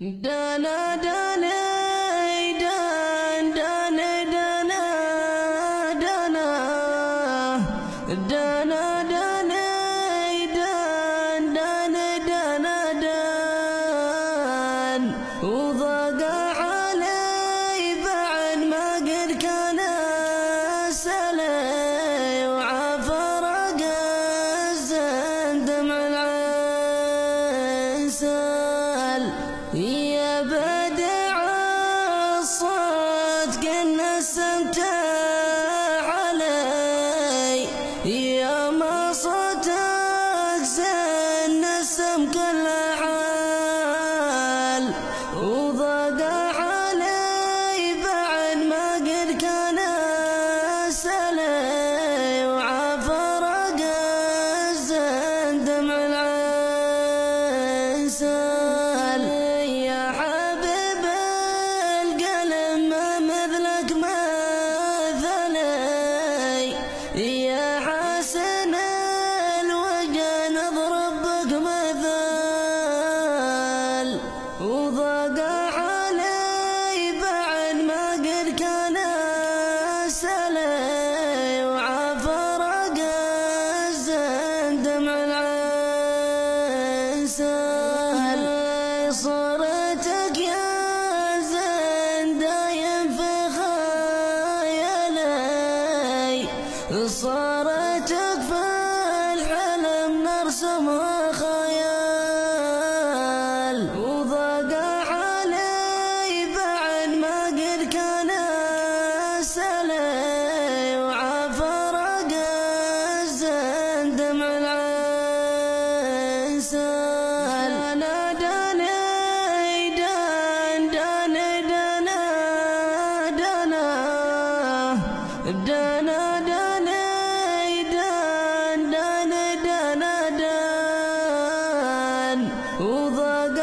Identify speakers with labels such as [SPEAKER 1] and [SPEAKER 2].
[SPEAKER 1] دانا دانا دان دانا دانا دانا دانا دانا دان دانا دانا دان وضاق علي بعد ما قد كان سلي وعفر قزن دمع العين سال يا بدع الصوت كنا استمتع علي يا ما صوتك زين السم كل حال وضاق علي بعد ما قد كان سلي وعفر قزن دمع العين سال يا حبيب القلب ما مثلك مثلي يا حسن الوجه نضرب بك مثال وضاق علي بعد ما قد كان سلي وعفر قزن دمع العين سال صورتك يا زين دايم في خيالي صورتك في الحلم نرسمها خيال وضاق علي بعد ما قد كان سلي وعفر قزن دمع العين سال دانا دانا دان دانا دانا دانا دانا دانا دان دانا دانا دان وضاق